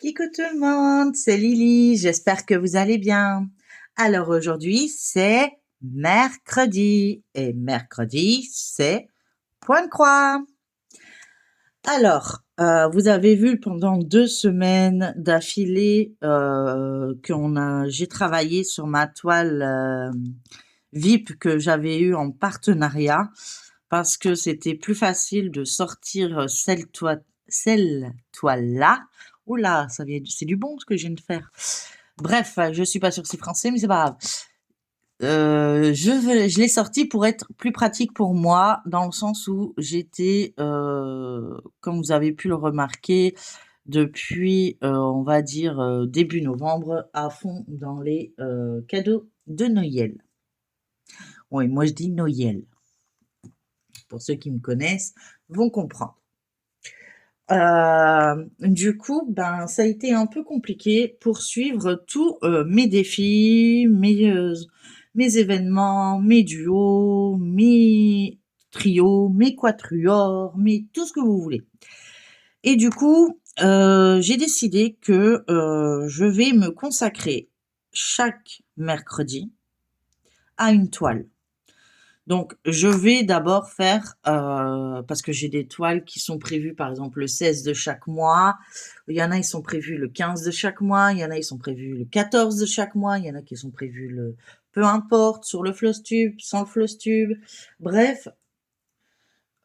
Coucou tout le monde, c'est Lily, j'espère que vous allez bien. Alors aujourd'hui, c'est mercredi et mercredi, c'est point de croix. Alors, vous avez vu pendant 2 semaines d'affilée j'ai travaillé sur ma toile VIP que j'avais eue en partenariat parce que c'était plus facile de sortir celle toile-là. Oula, c'est du bon ce que je viens de faire. Bref, je suis pas sûre que c'est français, mais c'est pas grave. Je l'ai sorti pour être plus pratique pour moi, dans le sens où j'étais, comme vous avez pu le remarquer, depuis, on va dire, début novembre, à fond dans les cadeaux de Noël. Oui, moi je dis Noël. Pour ceux qui me connaissent, vont comprendre. Du coup, ben, ça a été un peu compliqué pour suivre tous mes défis, mes événements, mes duos, mes trios, mes quatuors, tout ce que vous voulez. Et du coup, j'ai décidé que je vais me consacrer chaque mercredi à une toile. Donc, je vais d'abord faire, parce que j'ai des toiles qui sont prévues, par exemple, le 16 de chaque mois. Il y en a, ils sont prévus le 15 de chaque mois. Il y en a, ils sont prévus le 14 de chaque mois. Il y en a qui sont prévus peu importe, sur le Flosstube, sans le Flosstube. Bref,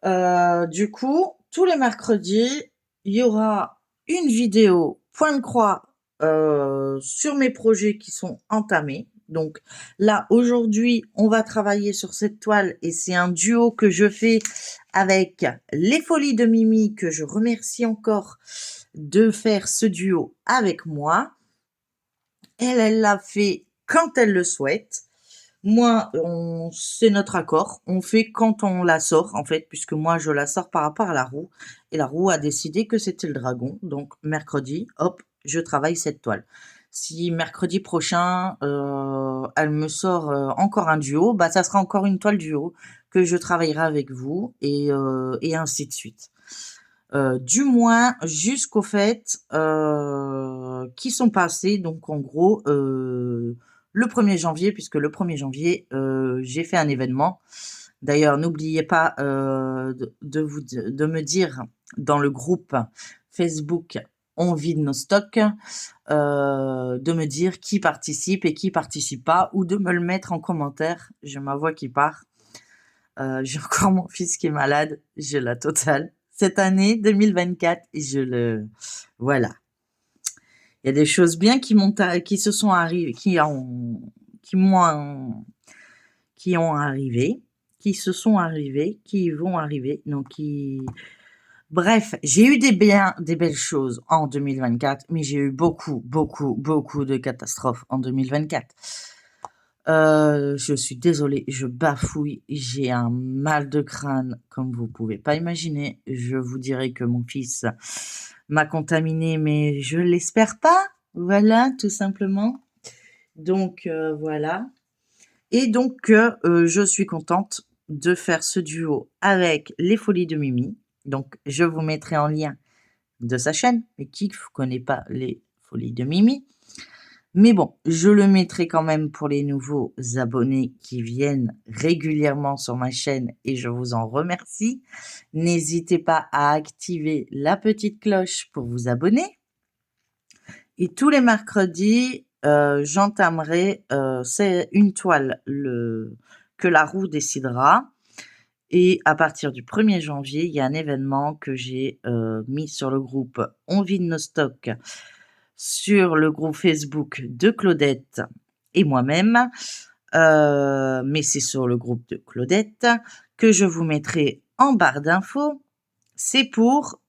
du coup, tous les mercredis, il y aura une vidéo point de croix sur mes projets qui sont entamés. Donc là, aujourd'hui, on va travailler sur cette toile et c'est un duo que je fais avec les Folies de Mimi, que je remercie encore de faire ce duo avec moi. Elle l'a fait quand elle le souhaite. Moi, c'est notre accord. On fait quand on la sort, en fait, puisque moi, je la sors par rapport à la roue. Et la roue a décidé que c'était le dragon. Donc, mercredi, hop, je travaille cette toile. Si mercredi prochain, elle me sort encore un duo, bah, ça sera encore une toile duo que je travaillerai avec vous et ainsi de suite. Du moins jusqu'aux fêtes qui sont passées, donc en gros le 1er janvier, puisque le 1er janvier, j'ai fait un événement. D'ailleurs, n'oubliez pas de me dire dans le groupe Facebook On vide nos stocks, de me dire qui participe et qui participe pas, ou de me le mettre en commentaire. J'ai ma voix qui part. J'ai encore mon fils qui est malade, j'ai la totale. Cette année 2024, voilà. Il y a des choses bien qui se sont arrivées, qui ont arrivé, qui se sont arrivées, qui vont arriver. Bref, j'ai eu des belles choses en 2024, mais j'ai eu beaucoup de catastrophes en 2024. Je suis désolée, je bafouille, j'ai un mal de crâne comme vous pouvez pas imaginer. Je vous dirais que mon fils m'a contaminé, mais je l'espère pas. Voilà, tout simplement. Donc voilà. Et donc je suis contente de faire ce duo avec les Folies de Mimi. Donc je vous mettrai en lien de sa chaîne. Mais qui ne connaît pas les Folies de Mimi? Mais bon, je le mettrai quand même pour les nouveaux abonnés qui viennent régulièrement sur ma chaîne et je vous en remercie. N'hésitez pas à activer la petite cloche pour vous abonner. Et tous les mercredis, j'entamerai, c'est une toile que la roue décidera. Et à partir du 1er janvier, il y a un événement que j'ai mis sur le groupe On vide nos stocks, sur le groupe Facebook de Claudette et moi-même, mais c'est sur le groupe de Claudette que je vous mettrai en barre d'infos. C'est pour,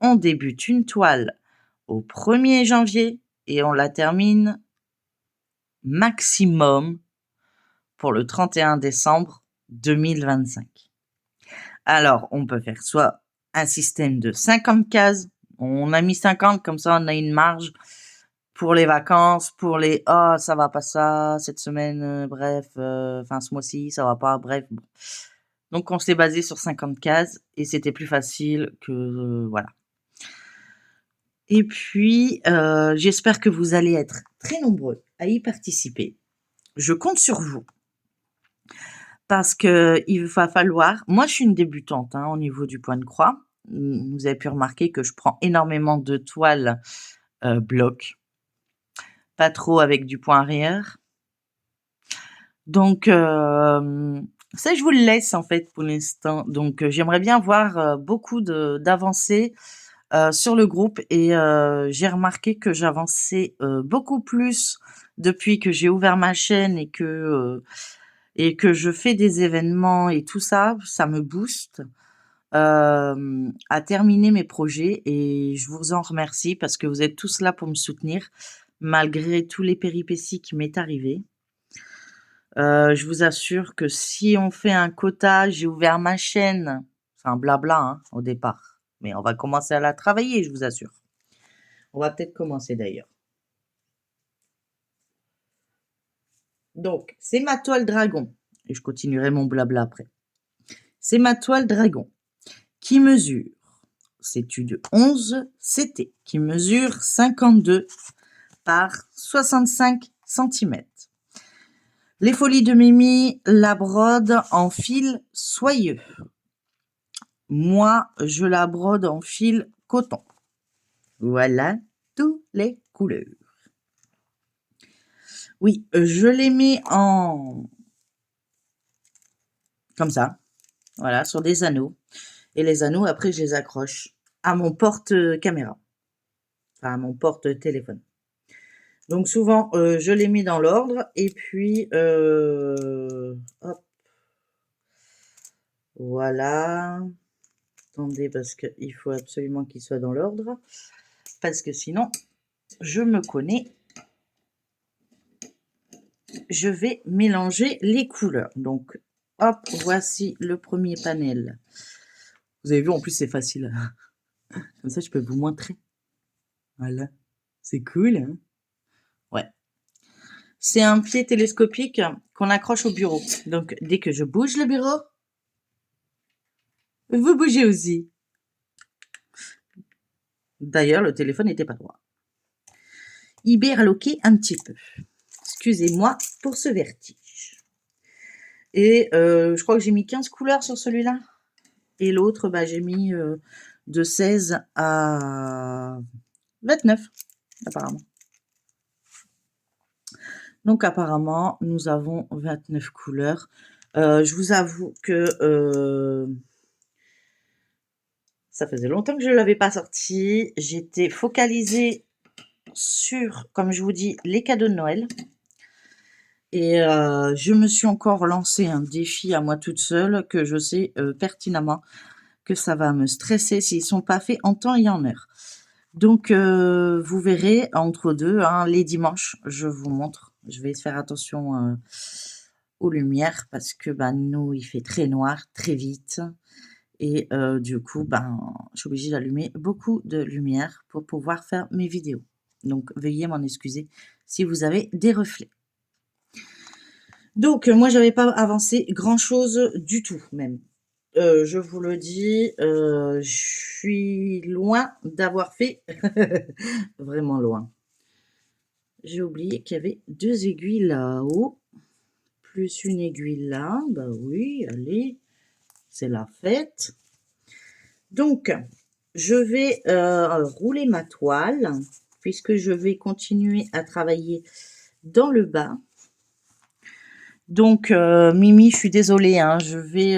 on débute une toile au 1er janvier et on la termine maximum pour le 31 décembre 2025. Alors, on peut faire soit un système de 50 cases, on a mis 50, comme ça on a une marge pour les vacances, pour les «Ah, ça va pas ça, cette semaine, bref, enfin ce mois-ci, ça va pas», bref, bon. Donc on s'est basé sur 50 cases et c'était plus facile que, voilà. Et puis, j'espère que vous allez être très nombreux à y participer. Je compte sur vous parce qu'il va falloir moi, je suis une débutante, hein, au niveau du point de croix. Vous avez pu remarquer que je prends énormément de toiles, bloc, pas trop avec du point arrière. Donc, ça, je vous le laisse, en fait, pour l'instant. Donc, j'aimerais bien voir, beaucoup d'avancées, sur le groupe et j'ai remarqué que j'avançais, beaucoup plus depuis que j'ai ouvert ma chaîne et que je fais des événements et tout ça, ça me booste, à terminer mes projets et je vous en remercie parce que vous êtes tous là pour me soutenir malgré tous les péripéties qui m'est arrivé. Je vous assure que si on fait un quota, j'ai ouvert ma chaîne, c'est un blabla, hein, au départ, mais on va commencer à la travailler, je vous assure. On va peut-être commencer d'ailleurs. Donc, c'est ma toile dragon, et je continuerai mon blabla après. C'est ma toile dragon qui mesure, c'est une 11 CT, qui mesure 52 par 65 cm. Les Folies de Mimi la brode en fil soyeux. Moi, je la brode en fil coton. Voilà toutes les couleurs. Oui, je les mets en comme ça, voilà, sur des anneaux. Et les anneaux, après, je les accroche à mon porte-caméra, enfin à mon porte-téléphone. Donc souvent, je les mets dans l'ordre et puis, hop, voilà. Attendez, parce qu'il faut absolument qu'ils soient dans l'ordre, parce que sinon, je me connais, je vais mélanger les couleurs. Donc, hop, voici le premier panel. Vous avez vu, en plus, c'est facile. Comme ça, je peux vous montrer. Voilà. C'est cool, hein? Ouais. C'est un pied télescopique qu'on accroche au bureau. Donc, dès que je bouge le bureau, vous bougez aussi. D'ailleurs, le téléphone n'était pas droit. Hyperloqué un petit peu. Excusez-moi pour ce vertige. Et je crois que j'ai mis 15 couleurs sur celui-là. Et l'autre, bah, j'ai mis de 16 à 29, apparemment. Donc, apparemment, nous avons 29 couleurs. Je vous avoue que ça faisait longtemps que je ne l'avais pas sorti. J'étais focalisée sur, comme je vous dis, les cadeaux de Noël. Et je me suis encore lancé un défi à moi toute seule que je sais pertinemment que ça va me stresser s'ils ne sont pas faits en temps et en heure. Donc, vous verrez entre deux, hein, les dimanches, je vous montre. Je vais faire attention aux lumières parce que nous, il fait très noir, très vite. Et du coup, je suis obligée d'allumer beaucoup de lumière pour pouvoir faire mes vidéos. Donc, veuillez m'en excuser si vous avez des reflets. Donc, moi, j'avais pas avancé grand-chose du tout, même. Je vous le dis, je suis loin d'avoir fait vraiment loin. J'ai oublié qu'il y avait 2 aiguilles là-haut, plus une aiguille là. Bah oui, allez, c'est la fête. Donc, je vais rouler ma toile, puisque je vais continuer à travailler dans le bas. Donc, Mimi, je suis désolée, hein, je vais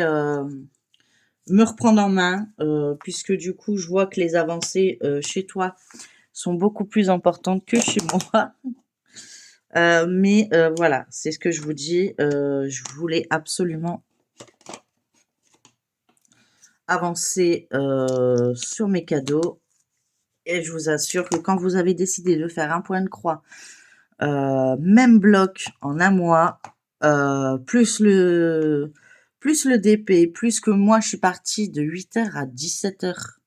me reprendre en main, puisque du coup, je vois que les avancées chez toi sont beaucoup plus importantes que chez moi. Mais voilà, c'est ce que je vous dis. Je voulais absolument avancer sur mes cadeaux. Et je vous assure que quand vous avez décidé de faire un point de croix, même bloc en un mois, plus le DP, plus que moi, je suis partie de 8h à 17h.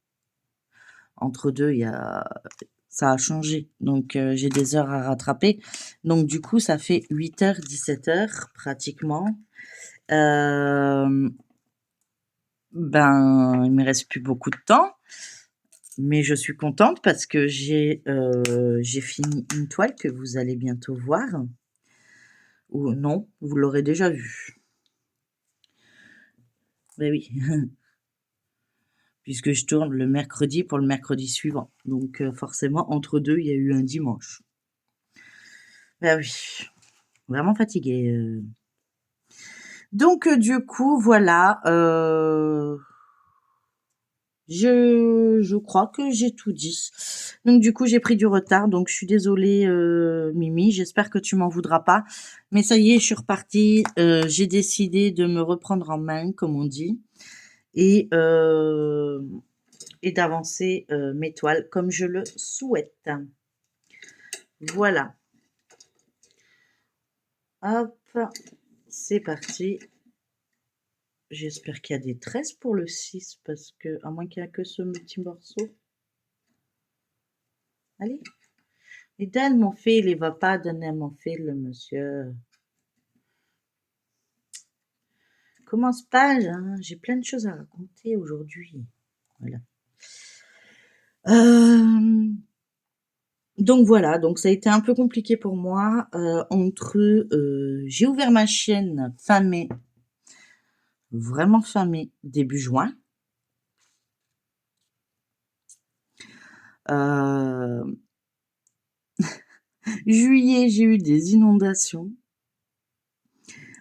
Entre deux, ça a changé. Donc, j'ai des heures à rattraper. Donc, du coup, ça fait 8h, 17h pratiquement. Il me reste plus beaucoup de temps. Mais je suis contente parce que j'ai fini une toile que vous allez bientôt voir. Ou non, vous l'aurez déjà vue. Ben oui, puisque je tourne le mercredi pour le mercredi suivant. Donc forcément, entre deux, il y a eu un dimanche. Ben oui, vraiment fatiguée. Donc du coup, voilà, je crois que j'ai tout dit. Donc du coup, j'ai pris du retard, donc je suis désolée, Mimi, j'espère que tu m'en voudras pas. Mais ça y est, je suis repartie, j'ai décidé de me reprendre en main, comme on dit, et d'avancer mes toiles comme je le souhaite. Voilà. Hop, c'est parti. J'espère qu'il y a des tresses pour le 6, parce que, à moins qu'il n'y ait que ce petit morceau. Allez. Et donne mon fil, il va pas donner mon fil, le monsieur. Commence pas, hein, j'ai plein de choses à raconter aujourd'hui. Voilà. Donc voilà, donc ça a été un peu compliqué pour moi. J'ai ouvert ma chaîne fin mai, vraiment fin mai, début juin. Juillet, j'ai eu des inondations.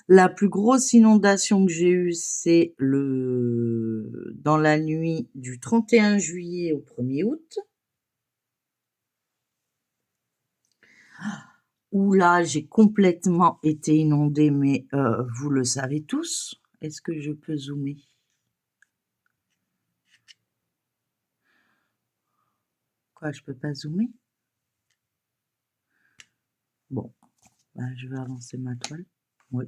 La plus grosse inondation que j'ai eue, c'est dans la nuit du 31 juillet au 1er août. Où là, j'ai complètement été inondée, mais vous le savez tous. Est-ce que je peux zoomer? Quoi, je peux pas zoomer? Bon, bah, je vais avancer ma toile. Oui.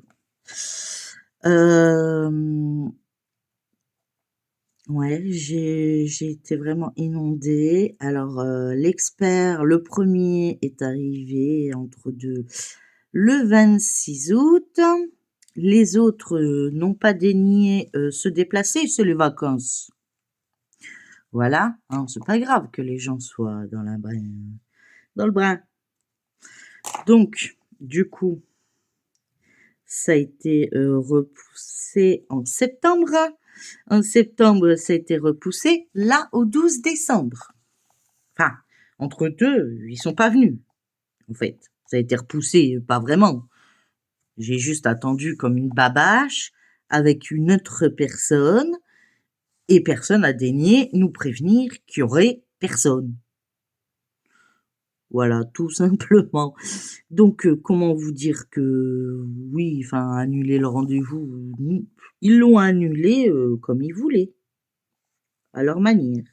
Ouais, j'ai été vraiment inondée. Alors, l'expert, le premier est arrivé entre deux le 26 août. Les autres n'ont pas daigné se déplacer, c'est les vacances. Voilà, hein, c'est pas grave que les gens soient dans le brin. Donc, du coup, ça a été repoussé en septembre. En septembre, ça a été repoussé là au 12 décembre. Enfin, entre deux, ils sont pas venus, en fait. Ça a été repoussé, pas vraiment. J'ai juste attendu comme une babache avec une autre personne et personne n'a daigné nous prévenir qu'il y aurait personne. Voilà, tout simplement. Donc, comment vous dire que oui, enfin, annuler le rendez-vous, ils l'ont annulé comme ils voulaient, à leur manière.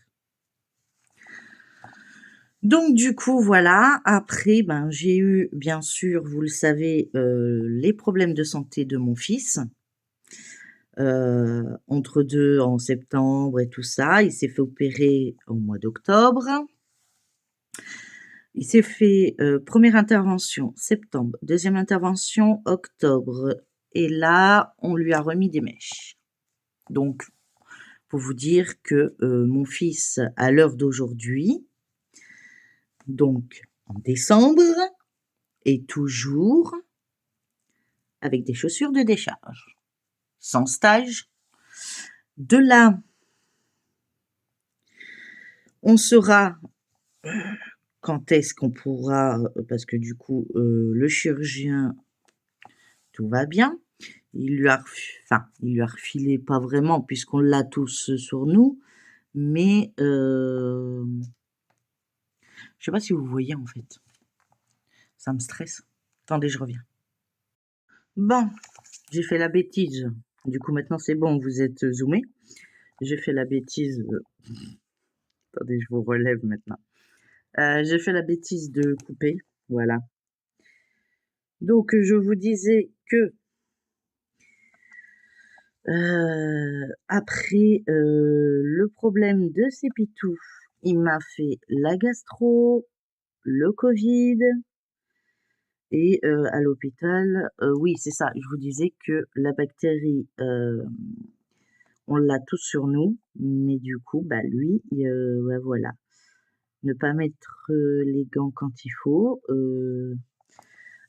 Donc du coup, voilà, après, ben, j'ai eu, bien sûr, vous le savez, les problèmes de santé de mon fils. Entre deux, en septembre et tout ça, il s'est fait opérer au mois d'octobre. Il s'est fait première intervention septembre, deuxième intervention octobre. Et là, on lui a remis des mèches. Donc, pour vous dire que mon fils, à l'heure d'aujourd'hui, donc en décembre, est toujours avec des chaussures de décharge, sans stage. De là, on saura quand est-ce qu'on pourra, parce que du coup, le chirurgien, tout va bien. Il lui a refilé pas vraiment puisqu'on l'a tous sur nous, mais je sais pas si vous voyez en fait. Ça me stresse. Attendez, je reviens. Bon, j'ai fait la bêtise. Du coup, maintenant c'est bon, vous êtes zoomé. J'ai fait la bêtise. Attendez, je vous relève maintenant. J'ai fait la bêtise de couper. Voilà. Donc, je vous disais que après le problème de ces pitous, il m'a fait la gastro, le Covid et à l'hôpital, oui, c'est ça, je vous disais que la bactérie, on l'a tous sur nous, mais du coup, bah lui, ouais, voilà. ne pas mettre les gants quand il faut,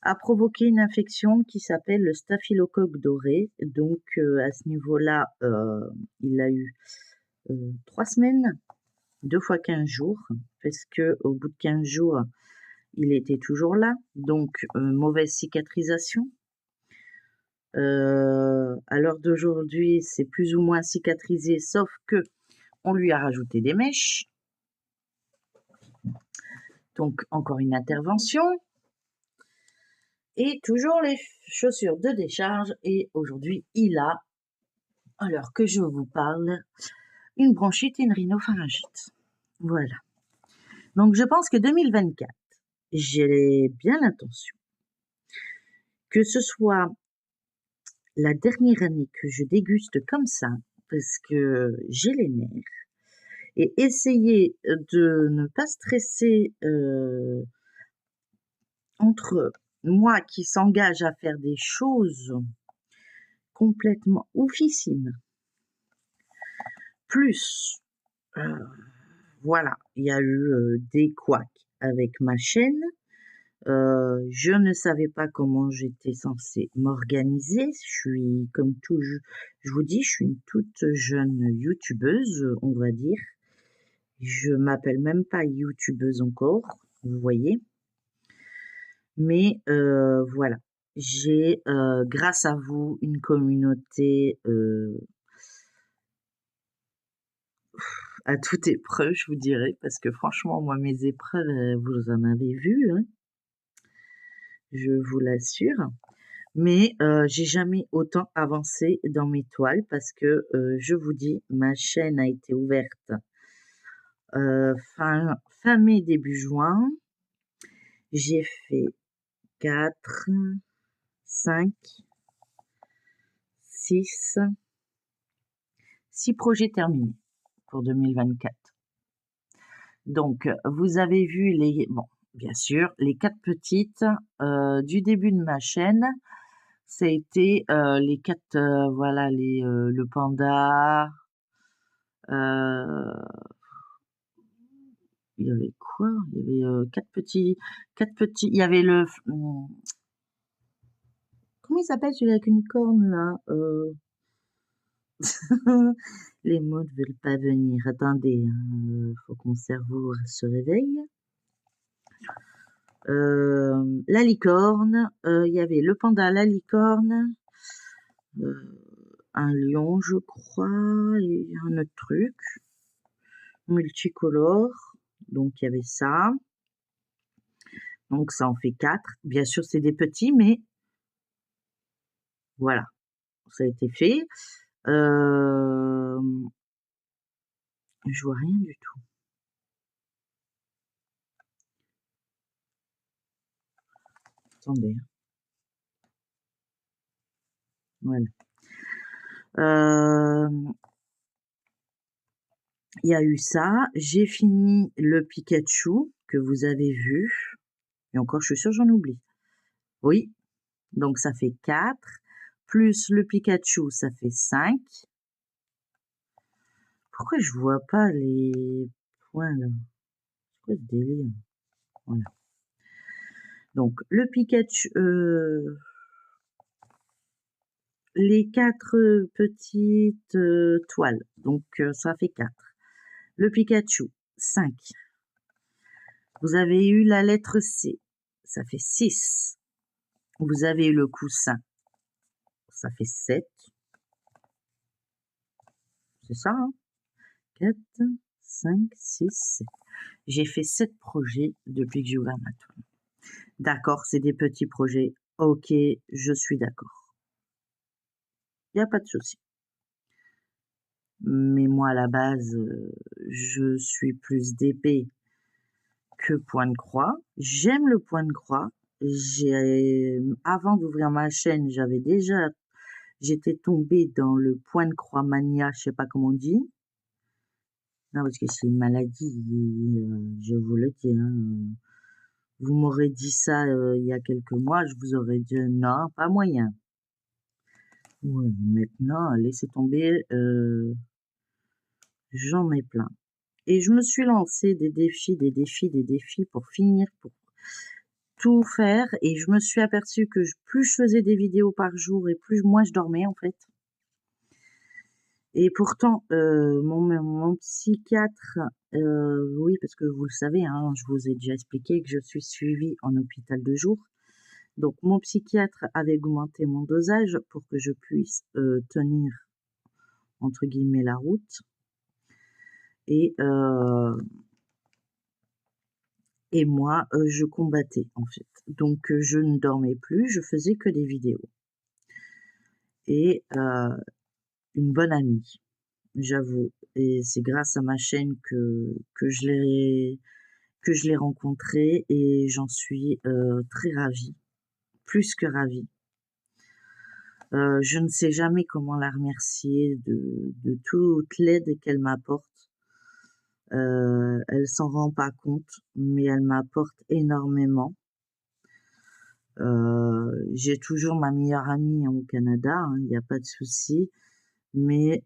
a provoqué une infection qui s'appelle le staphylocoque doré. Donc à ce niveau-là, il a eu 3 semaines, 2 fois 15 jours, parce que au bout de 15 jours, il était toujours là, donc mauvaise cicatrisation. À l'heure d'aujourd'hui, c'est plus ou moins cicatrisé, sauf que on lui a rajouté des mèches. Donc encore une intervention. Et toujours les chaussures de décharge. Et aujourd'hui, il a, à l'heure que je vous parle, une bronchite et une rhinopharyngite. Voilà. Donc je pense que 2024, j'ai bien l'intention que ce soit la dernière année que je déguste comme ça, parce que j'ai les nerfs, et essayer de ne pas stresser entre moi qui s'engage à faire des choses complètement oufissimes, plus voilà, il y a eu des couacs avec ma chaîne. Je ne savais pas comment j'étais censée m'organiser. Je suis comme tout, je vous dis, je suis une toute jeune youtubeuse, on va dire. Je m'appelle même pas youtubeuse encore, vous voyez. Mais voilà, j'ai grâce à vous une communauté à toute épreuve, je vous dirais, parce que franchement, moi, mes épreuves, vous en avez vu, hein, je vous l'assure. Mais j'ai jamais autant avancé dans mes toiles parce que je vous dis, ma chaîne a été ouverte fin mai, début juin. J'ai fait 4, 5, 6 projets terminés pour 2024. Donc, vous avez vu bien sûr, les 4 petites du début de ma chaîne. Ça a été les 4, voilà, le panda. Il y avait quoi? Il y avait 4 petits. Il y avait comment il s'appelle celui avec une corne là? Les mots ne veulent pas venir. Attendez, faut que mon cerveau se réveille. La licorne, il y avait le panda, la licorne, un lion, je crois, et un autre truc multicolore. Donc il y avait ça. Donc ça en fait 4. Bien sûr, c'est des petits, mais voilà, ça a été fait. Je vois rien du tout. Attendez. Voilà. Il y a eu ça. J'ai fini le Pikachu que vous avez vu. Et encore, je suis sûre, j'en oublie. Oui. Donc ça fait 4. Plus le Pikachu, ça fait 5. Pourquoi je vois pas les points là? C'est quoi ce délire? Voilà. Donc le Pikachu, les 4 petites toiles. Donc ça fait 4. Le Pikachu, 5. Vous avez eu la lettre C, ça fait 6. Vous avez eu le coussin, ça fait 7. C'est ça, hein? 4, 5, 6, 7. J'ai fait 7 projets depuis que j'ai ouvert ma toile. D'accord, c'est des petits projets. Ok, je suis d'accord. Il n'y a pas de souci. Mais moi, à la base, je suis plus d'épée que point de croix. J'aime le point de croix. Avant d'ouvrir ma chaîne, j'étais tombée dans le point de croix mania, je sais pas comment on dit. Non, parce que c'est une maladie, je vous le dis, hein. Vous m'aurez dit ça il y a quelques mois, je vous aurais dit non, pas moyen. Ouais, maintenant, laissez tomber, j'en ai plein. et je me suis lancé des défis pour finir, pour tout faire, et je me suis aperçue que plus je faisais des vidéos par jour et plus moins je dormais en fait. Et pourtant, mon psychiatre, oui, parce que vous le savez, hein, je vous ai déjà expliqué que je suis suivie en hôpital de jour. Donc mon psychiatre avait augmenté mon dosage pour que je puisse tenir entre guillemets la route. Et moi, je combattais en fait. Donc je ne dormais plus, je faisais que des vidéos. Et une bonne amie, j'avoue, et c'est grâce à ma chaîne que je l'ai rencontrée, et j'en suis très ravie, plus que ravie. Je ne sais jamais comment la remercier de toute l'aide qu'elle m'apporte. Elle s'en rend pas compte, mais elle m'apporte énormément. J'ai toujours ma meilleure amie au Canada, hein, il n'y a pas de souci, mais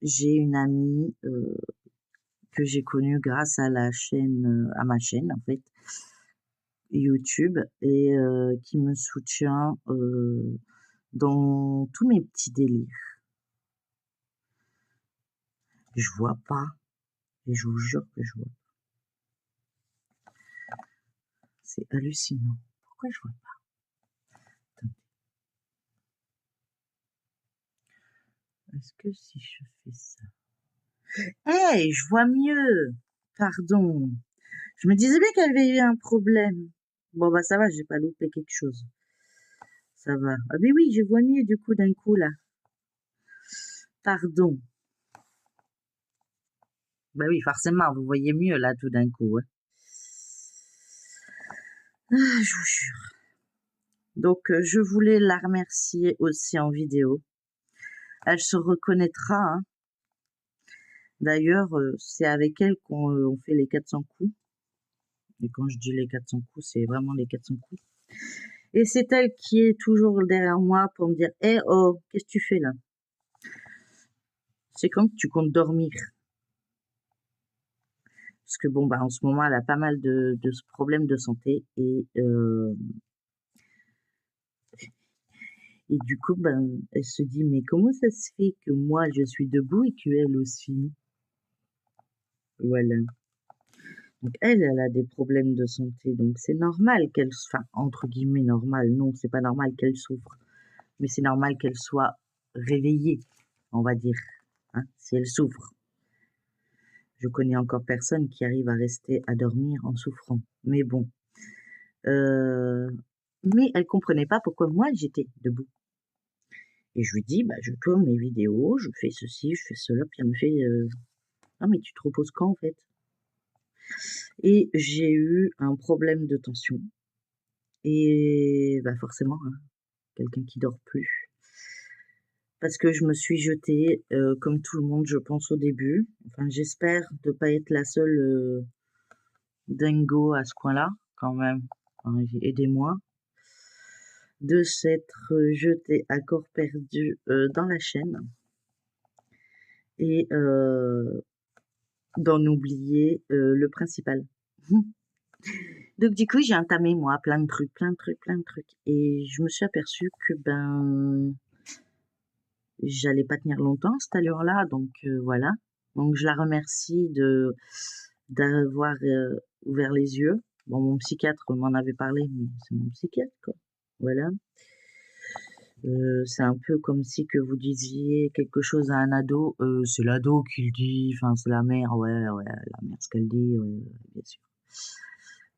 j'ai une amie que j'ai connue grâce à la chaîne, à ma chaîne en fait, YouTube, et qui me soutient dans tous mes petits délires. Je vois pas, et je vous jure que je vois pas. C'est hallucinant. Pourquoi je vois pas? Attendez. Est-ce que si je fais ça... Hey, je vois mieux! Pardon. Je me disais bien qu'il y avait eu un problème. Bon, bah ça va, j'ai pas loupé quelque chose. Ça va. Ah mais oui, je vois mieux du coup d'un coup là. Pardon. Bah oui, forcément, vous voyez mieux là tout d'un coup. Hein. Ah, je vous jure. Donc, je voulais la remercier aussi en vidéo. Elle se reconnaîtra. Hein. D'ailleurs, c'est avec elle qu'on fait les 400 coups. Et quand je dis les 400 coups, c'est vraiment les 400 coups. Et c'est elle qui est toujours derrière moi pour me dire « Eh oh, qu'est-ce que tu fais là ?» C'est quand tu comptes dormir. Parce que bon, bah en ce moment, elle a pas mal de problèmes de santé. Et du coup, ben, elle se dit « Mais comment ça se fait que moi, je suis debout et qu'elle aussi ?» Voilà. Donc elle a des problèmes de santé. Donc c'est normal qu'elle... Enfin, entre guillemets, normal. Non, c'est pas normal qu'elle souffre. Mais c'est normal qu'elle soit réveillée, on va dire, hein, si elle souffre. Je connais encore personne qui arrive à rester à dormir en souffrant. Mais bon. Mais elle comprenait pas pourquoi moi j'étais debout. Et je lui dis, bah, je tourne mes vidéos, je fais ceci, je fais cela. Puis elle me fait, ah mais tu te reposes quand en fait? Et j'ai eu un problème de tension. Et bah forcément, hein, quelqu'un qui dort plus. Parce que je me suis jetée, comme tout le monde, je pense, au début. Enfin, j'espère ne pas être la seule dingo à ce coin-là, quand même. Enfin, aidez-moi. De s'être jetée à corps perdu dans la chaîne. Et d'en oublier le principal. Donc du coup, j'ai entamé, moi, plein de trucs. Et je me suis aperçue que, ben... j'allais pas tenir longtemps cette allure-là, donc voilà. Donc je la remercie d'avoir ouvert les yeux. Bon, mon psychiatre m'en avait parlé, mais c'est mon psychiatre, quoi. Voilà. C'est un peu comme si que vous disiez quelque chose à un ado, c'est l'ado qui le dit, enfin c'est la mère, ouais, la mère ce qu'elle dit, ouais, bien sûr.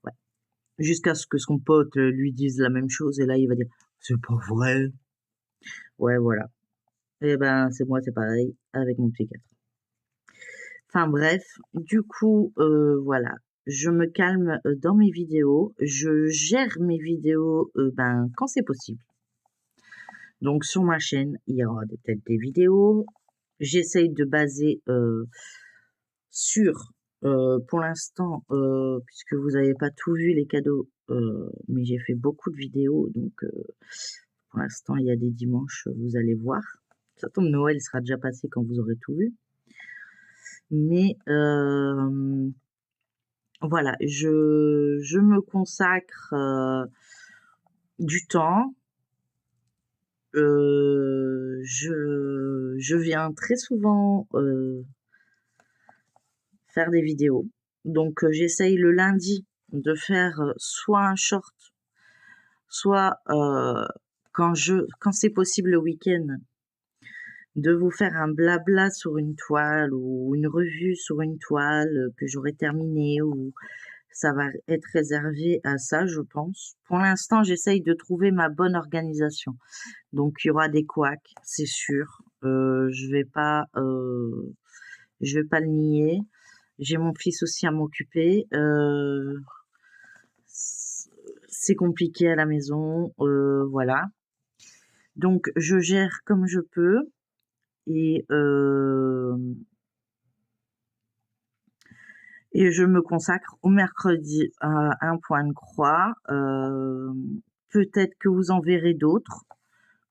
Ouais. Jusqu'à ce que son pote lui dise la même chose, et là il va dire, c'est pas vrai. Ouais, voilà. Eh ben, c'est moi, c'est pareil, avec mon psychiatre. Enfin bref, du coup, voilà, je me calme dans mes vidéos, je gère mes vidéos ben, quand c'est possible. Donc sur ma chaîne, il y aura peut-être des vidéos. J'essaye de baser sur, pour l'instant, puisque vous n'avez pas tout vu les cadeaux, mais j'ai fait beaucoup de vidéos, donc pour l'instant, il y a des dimanches, vous allez voir. Ça tombe, Noël il sera déjà passé quand vous aurez tout vu. Mais voilà, je me consacre du temps. Je viens très souvent faire des vidéos. Donc j'essaye le lundi de faire soit un short, soit quand c'est possible le week-end, de vous faire un blabla sur une toile ou une revue sur une toile que j'aurai terminée, ou ça va être réservé à ça, je pense. Pour l'instant, j'essaye de trouver ma bonne organisation. Donc il y aura des couacs, c'est sûr. Je vais pas le nier. J'ai mon fils aussi à m'occuper. C'est compliqué à la maison, voilà. Donc je gère comme je peux et je me consacre au mercredi à un point de croix. Peut-être que vous en verrez d'autres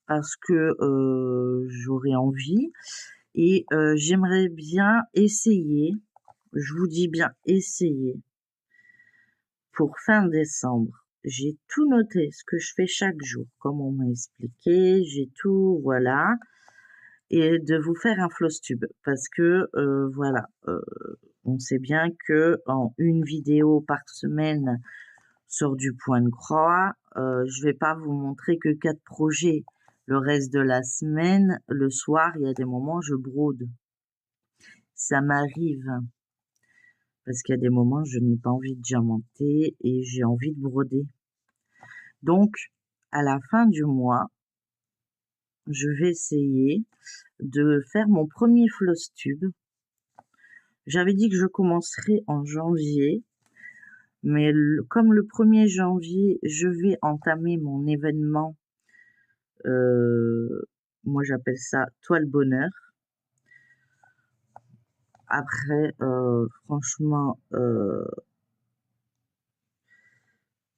parce que j'aurai envie et j'aimerais bien essayer, je vous dis bien essayer, pour fin décembre. J'ai tout noté, ce que je fais chaque jour, comme on m'a expliqué, j'ai tout, voilà. Et de vous faire un flosstube parce que voilà, on sait bien que en une vidéo par semaine sur du point de croix, je vais pas vous montrer que 4 projets. Le reste de la semaine, le soir, il y a des moments je brode. Ça m'arrive parce qu'il y a des moments je n'ai pas envie de diamanter et j'ai envie de broder. Donc à la fin du mois, je vais essayer de faire mon premier flosstube. J'avais dit que je commencerai en janvier, mais comme le 1er janvier, je vais entamer mon événement, moi j'appelle ça Toile Bonheur. Après, franchement,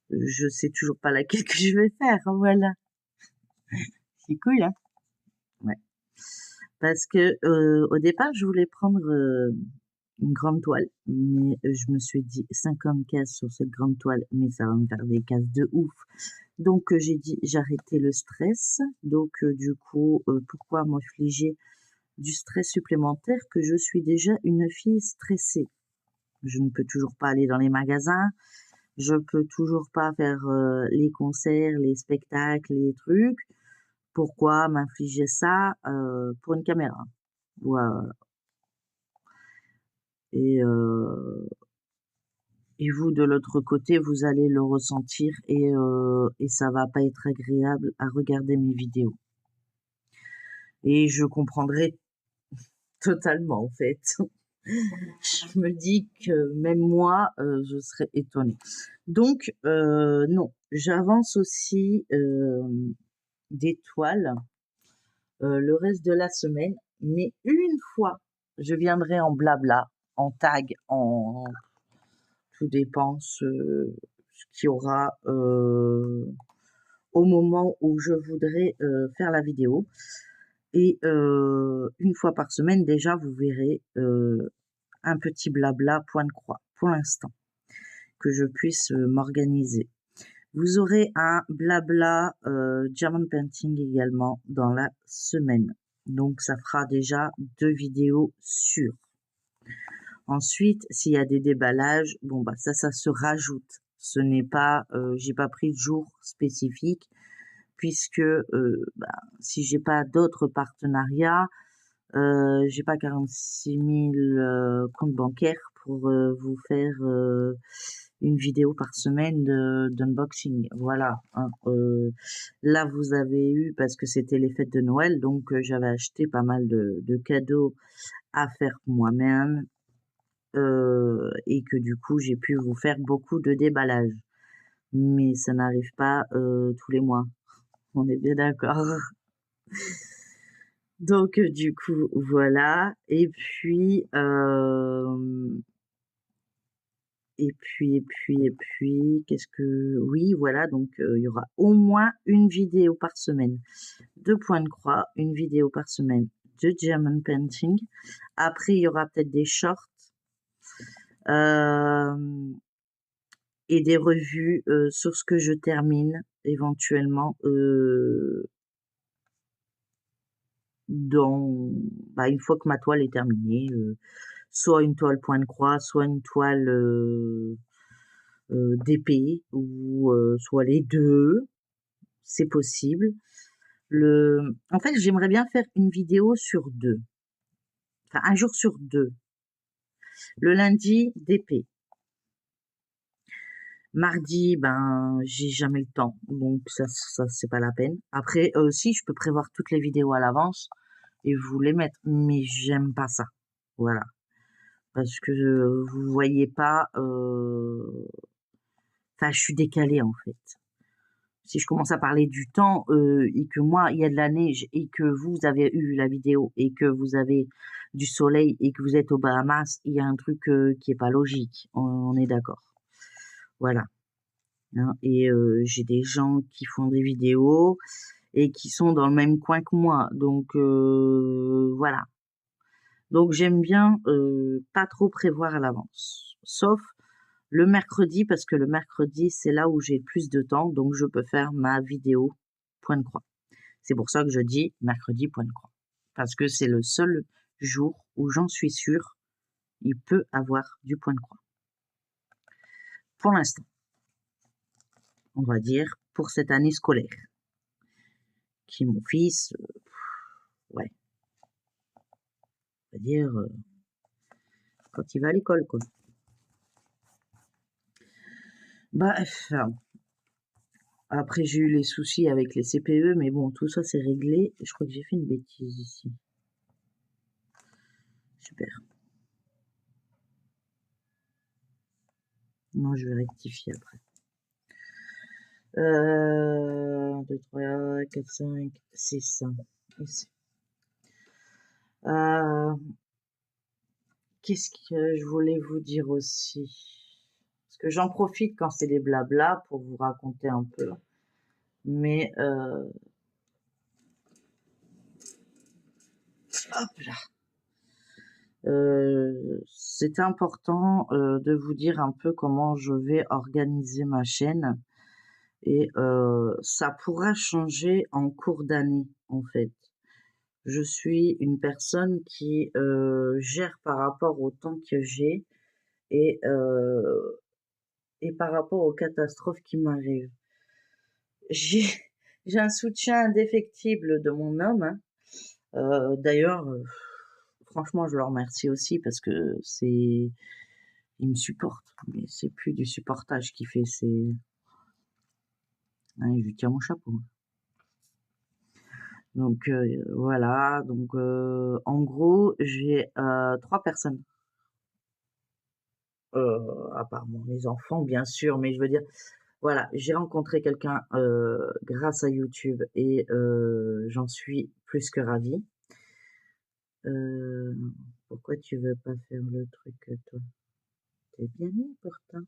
je sais toujours pas laquelle que je vais faire, voilà. C'est cool, hein? Ouais. Parce que au départ, je voulais prendre une grande toile, mais je me suis dit 50 cases sur cette grande toile, mais ça va me faire des cases de ouf. Donc j'ai dit j'arrêtais le stress. Donc du coup, pourquoi m'infliger du stress supplémentaire que je suis déjà une fille stressée? Je ne peux toujours pas aller dans les magasins, je peux toujours pas faire les concerts, les spectacles, les trucs. Pourquoi m'infliger ça pour une caméra? Voilà. Et vous, de l'autre côté, vous allez le ressentir et ça va pas être agréable à regarder mes vidéos. Et je comprendrai totalement, en fait. Je me dis que même moi, je serais étonnée. Donc, non, j'avance aussi des toiles le reste de la semaine, mais une fois, je viendrai en blabla, en tag, en tout dépend ce qu'il y aura au moment où je voudrais faire la vidéo. Et une fois par semaine, déjà, vous verrez un petit blabla point de croix, pour l'instant, que je puisse m'organiser. Vous aurez un blabla diamond painting également dans la semaine. Donc, ça fera déjà 2 vidéos sûres. Ensuite, s'il y a des déballages, bon bah ça se rajoute. Ce n'est pas, j'ai pas pris de jour spécifique puisque si j'ai pas d'autres partenariats, j'ai pas 46 000 comptes bancaires pour vous faire une vidéo par semaine d'unboxing. Voilà. Hein. Là, vous avez eu, parce que c'était les fêtes de Noël, donc j'avais acheté pas mal de cadeaux à faire moi-même. Et que du coup j'ai pu vous faire beaucoup de déballage, mais ça n'arrive pas tous les mois, on est bien d'accord. Donc du coup voilà, et puis qu'est-ce que... Oui, voilà, donc il y aura au moins une vidéo par semaine de point de croix, une vidéo par semaine de German Painting. Après, il y aura peut-être des shorts et des revues sur ce que je termine éventuellement une fois que ma toile est terminée. Soit une toile point de croix, soit une toile d'épée, ou soit les deux, c'est possible. En fait, j'aimerais bien faire une vidéo sur deux, enfin un jour sur deux. Le lundi, d'épée. Mardi, j'ai jamais le temps, donc ça c'est pas la peine. Après, si je peux prévoir toutes les vidéos à l'avance et vous les mettre, mais j'aime pas ça. Voilà. Parce que vous voyez pas, enfin, je suis décalée en fait. Si je commence à parler du temps et que moi, il y a de la neige et que vous avez eu la vidéo et que vous avez du soleil et que vous êtes aux Bahamas, il y a un truc qui est pas logique. On est d'accord. Voilà. Hein, et j'ai des gens qui font des vidéos et qui sont dans le même coin que moi. Donc voilà. Donc j'aime bien pas trop prévoir à l'avance. Sauf le mercredi, parce que le mercredi, c'est là où j'ai le plus de temps, donc je peux faire ma vidéo point de croix. C'est pour ça que je dis mercredi point de croix. Parce que c'est le seul jour où j'en suis sûre, il peut avoir du point de croix. Pour l'instant. On va dire, pour cette année scolaire. Qui est mon fils, ouais. On va dire, quand il va à l'école, quoi. Bref. Après, j'ai eu les soucis avec les CPE, mais bon, tout ça, c'est réglé. Je crois que j'ai fait une bêtise ici. Super. Non, je vais rectifier après. 1, 2, 3, 4, 5, 6. Ici. Qu'est-ce que je voulais vous dire aussi? Parce que j'en profite quand c'est des blabla pour vous raconter un peu. Mais hop là. C'est important de vous dire un peu comment je vais organiser ma chaîne. Et ça pourra changer en cours d'année, en fait. Je suis une personne qui gère par rapport au temps que j'ai et par rapport aux catastrophes qui m'arrivent. J'ai un soutien indéfectible de mon homme. Hein. D'ailleurs, franchement, je le remercie aussi parce que il me supporte. Mais c'est plus du supportage qu'il fait, c'est... Hein, je lui tiens mon chapeau. Donc voilà, donc en gros, j'ai 3 personnes. À part mes enfants, bien sûr, mais je veux dire, voilà, j'ai rencontré quelqu'un grâce à YouTube et j'en suis plus que ravie. Pourquoi tu veux pas faire le truc, toi? T'es bien mis pourtant.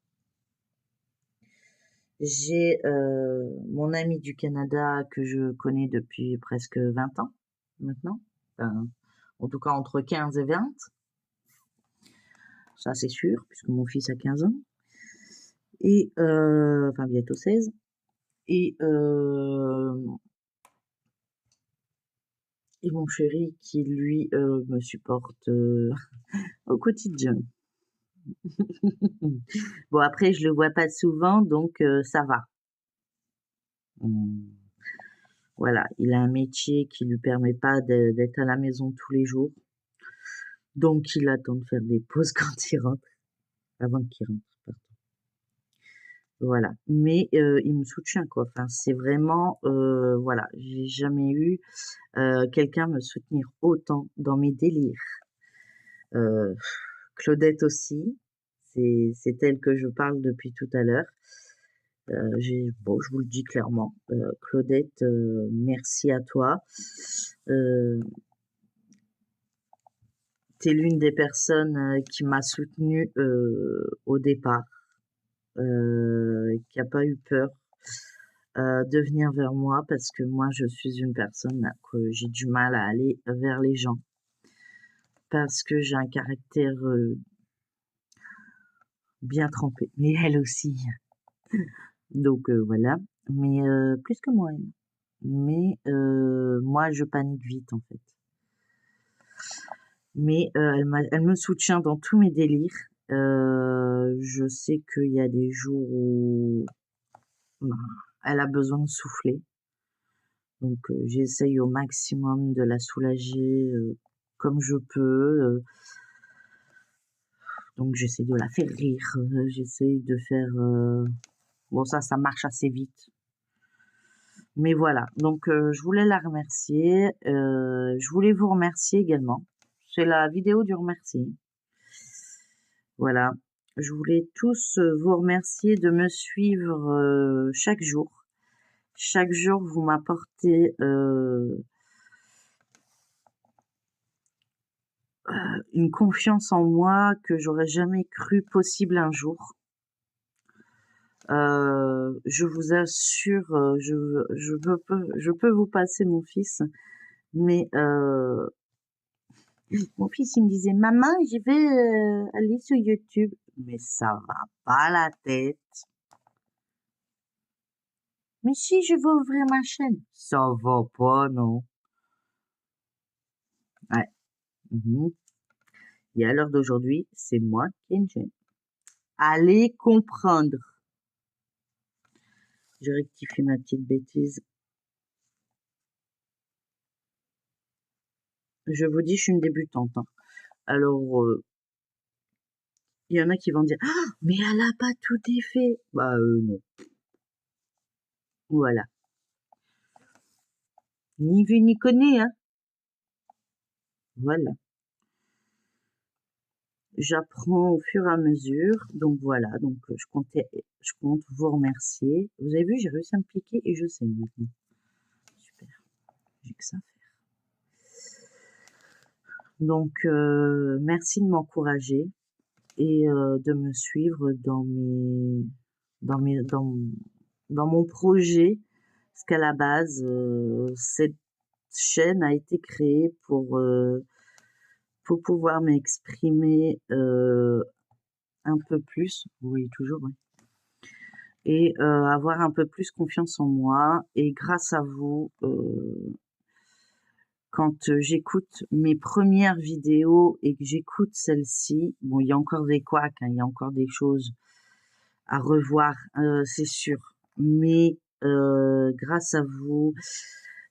J'ai mon ami du Canada que je connais depuis presque 20 ans maintenant. Enfin, en tout cas entre 15 et 20. Ça c'est sûr, puisque mon fils a 15 ans. Et enfin bientôt 16. Et mon chéri qui lui me supporte au quotidien. Bon après je le vois pas souvent donc ça va. Voilà, il a un métier qui lui permet pas d'être à la maison tous les jours. Donc il attend de faire des pauses quand il rentre, avant qu'il rentre, pardon. Voilà, mais il me soutient quoi. Enfin, c'est vraiment voilà, j'ai jamais eu quelqu'un me soutenir autant dans mes délires. Claudette aussi, c'est elle que je parle depuis tout à l'heure. Bon, je vous le dis clairement, Claudette, merci à toi. T'es l'une des personnes qui m'a soutenue au départ. qui a pas eu peur de venir vers moi parce que moi, je suis une personne que j'ai du mal à aller vers les gens parce que j'ai un caractère bien trempé. Mais elle aussi. Donc voilà. Mais plus que moi, elle. Mais moi, je panique vite en fait. Mais elle me soutient dans tous mes délires. Je sais qu'il y a des jours où ben, elle a besoin de souffler. Donc j'essaye au maximum de la soulager comme je peux. Donc j'essaie de la faire rire. J'essaye de faire... Bon ça marche assez vite. Mais voilà, donc je voulais la remercier. Je voulais vous remercier également. C'est la vidéo du remercier. Voilà. Je voulais tous vous remercier de me suivre chaque jour. Chaque jour, vous m'apportez une confiance en moi que j'aurais jamais cru possible un jour. Je vous assure, je peux vous passer mon fils, mais mon fils il me disait maman, je vais aller sur YouTube, mais ça va pas la tête. Mais si je veux ouvrir ma chaîne, ça va pas non. Ouais. Et à l'heure d'aujourd'hui, c'est moi qui ai une chaîne. Allez comprendre. Je rectifie ma petite bêtise. Je vous dis, je suis une débutante. Hein. Alors, il y en a qui vont dire ah, mais elle a pas tout défait. Bah non. Voilà. Ni vu ni connu, hein. Voilà. J'apprends au fur et à mesure. Donc voilà. Donc je compte vous remercier. Vous avez vu, j'ai réussi à me piquer et je sais maintenant. Super. J'ai que ça à faire. Donc merci de m'encourager et de me suivre dans mon projet, parce qu'à la base cette chaîne a été créée pour pouvoir m'exprimer un peu plus, oui toujours, oui, et avoir un peu plus confiance en moi. Et grâce à vous, quand j'écoute mes premières vidéos et que j'écoute celle-ci, bon, il y a encore des couacs, hein, il y a encore des choses à revoir, c'est sûr. Mais grâce à vous,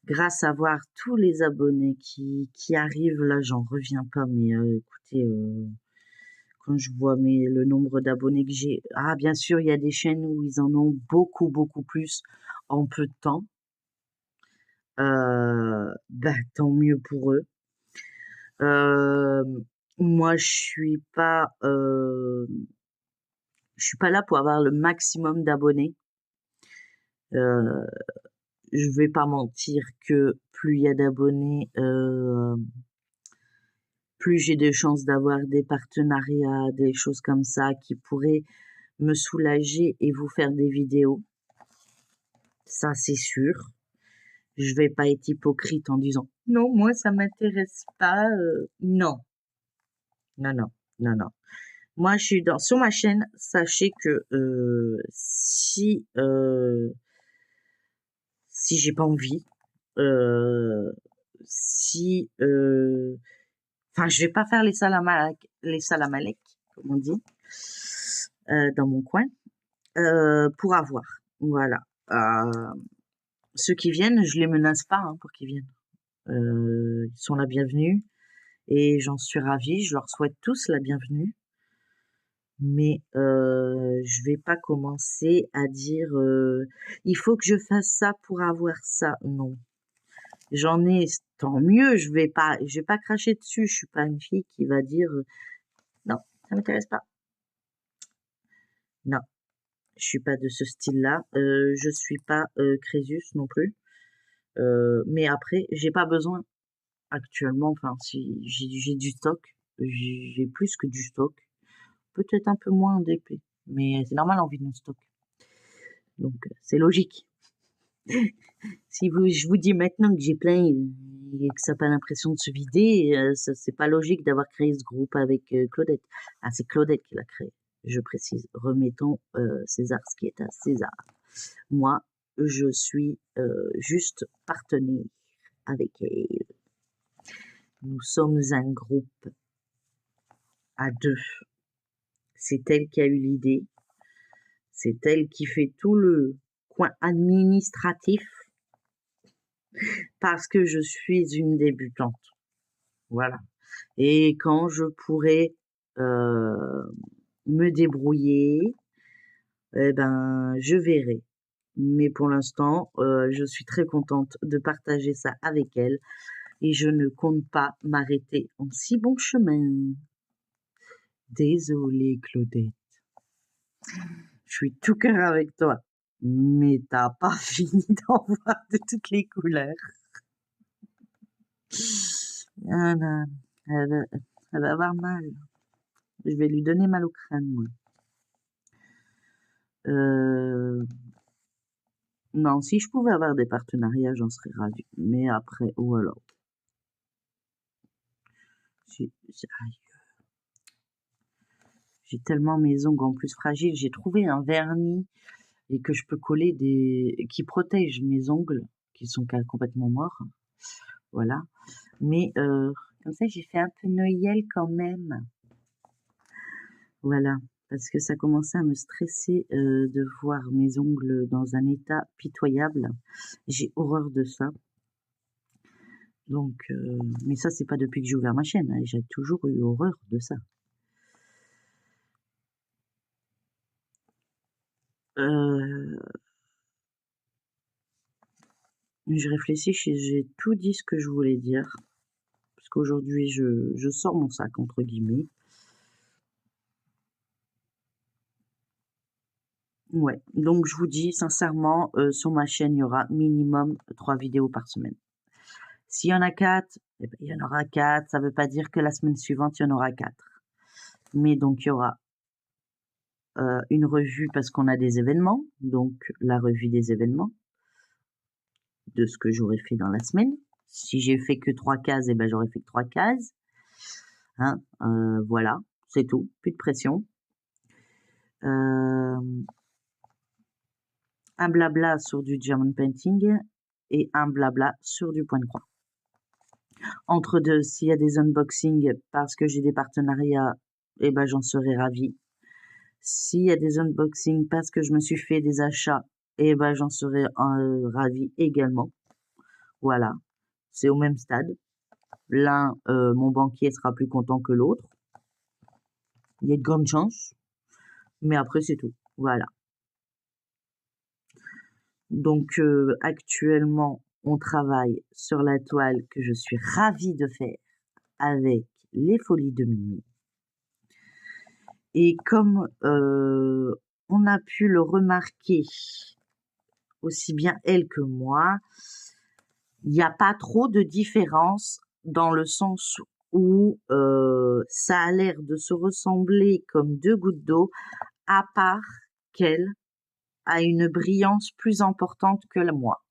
grâce à voir tous les abonnés qui arrivent, là, j'en reviens pas. Mais écoutez, quand je vois le nombre d'abonnés que j'ai, ah, bien sûr, il y a des chaînes où ils en ont beaucoup, beaucoup plus en peu de temps. Bah, tant mieux pour eux. Moi, je suis pas là pour avoir le maximum d'abonnés. Je vais pas mentir que plus il y a d'abonnés, plus j'ai de chances d'avoir des partenariats, des choses comme ça qui pourraient me soulager et vous faire des vidéos. Ça, c'est sûr. Je vais pas être hypocrite en disant non, moi ça m'intéresse pas. Non, non, non, non, non. Moi, je suis sur ma chaîne. Sachez que si j'ai pas envie, si enfin, je vais pas faire les salamalek, comme on dit, dans mon coin, pour avoir. Voilà. Ceux qui viennent, je les menace pas hein, pour qu'ils viennent. Ils sont la bienvenue et j'en suis ravie. Je leur souhaite tous la bienvenue. Mais je vais pas commencer à dire il faut que je fasse ça pour avoir ça. Non. J'en ai, tant mieux, je vais pas cracher dessus. Je suis pas une fille qui va dire non, ça m'intéresse pas. Non, je suis pas de ce style-là. Je suis pas Crésus non plus. Mais après, j'ai pas besoin actuellement. Enfin, si j'ai du stock, j'ai plus que du stock. Peut-être un peu moins d'épée, mais c'est normal, on vide nos stocks. Donc, c'est logique. Si je vous dis maintenant que j'ai plein et que ça n'a pas l'impression de se vider, c'est pas logique d'avoir créé ce groupe avec Claudette. Ah, c'est Claudette qui l'a créé, je précise. Remettons César ce qui est à César. Moi, je suis juste partenaire avec elle. Nous sommes un groupe à 2. C'est elle qui a eu l'idée. C'est elle qui fait tout le coin administratif parce que je suis une débutante. Voilà. Et quand je pourrai me débrouiller, eh ben, je verrai. Mais pour l'instant, je suis très contente de partager ça avec elle et je ne compte pas m'arrêter en si bon chemin. Désolée, Claudette. Je suis tout cœur avec toi, mais t'as pas fini d'en voir de toutes les couleurs. Ah non, elle va avoir mal. Je vais lui donner mal au crâne, moi. Non, si je pouvais avoir des partenariats, j'en serais ravie. Mais après, ou alors. Aïe. J'ai tellement mes ongles en plus fragiles. J'ai trouvé un vernis et que je peux coller qui protège mes ongles qui sont complètement morts. Voilà. Mais comme ça, j'ai fait un peu Noël quand même. Voilà. Parce que ça commençait à me stresser de voir mes ongles dans un état pitoyable. J'ai horreur de ça. Donc, mais ça, c'est pas depuis que j'ai ouvert ma chaîne. Hein, j'ai toujours eu horreur de ça. Je réfléchis, j'ai tout dit ce que je voulais dire. Parce qu'aujourd'hui, je sors mon sac, entre guillemets. Ouais, donc je vous dis sincèrement, sur ma chaîne, il y aura minimum 3 vidéos par semaine. S'il y en a 4, eh ben, il y en aura 4. Ça ne veut pas dire que la semaine suivante, il y en aura 4. Mais donc, il y aura une revue parce qu'on a des événements. Donc, la revue des événements de ce que j'aurais fait dans la semaine. Si j'ai fait que 3 cases, eh ben, j'aurais fait que 3 cases. Hein, voilà, c'est tout. Plus de pression. Un blabla sur du German painting et un blabla sur du point de croix. Entre deux, s'il y a des unboxings parce que j'ai des partenariats, eh ben j'en serai ravie. S'il y a des unboxings parce que je me suis fait des achats, eh ben j'en serai ravie également. Voilà, c'est au même stade. L'un, mon banquier sera plus content que l'autre. Il y a de grandes chances, mais après c'est tout. Voilà. Donc actuellement, on travaille sur la toile que je suis ravie de faire avec les Folies de Mimi. Et comme on a pu le remarquer, aussi bien elle que moi, il n'y a pas trop de différence dans le sens où ça a l'air de se ressembler comme 2 gouttes d'eau, à part qu'elle a une brillance plus importante que moi.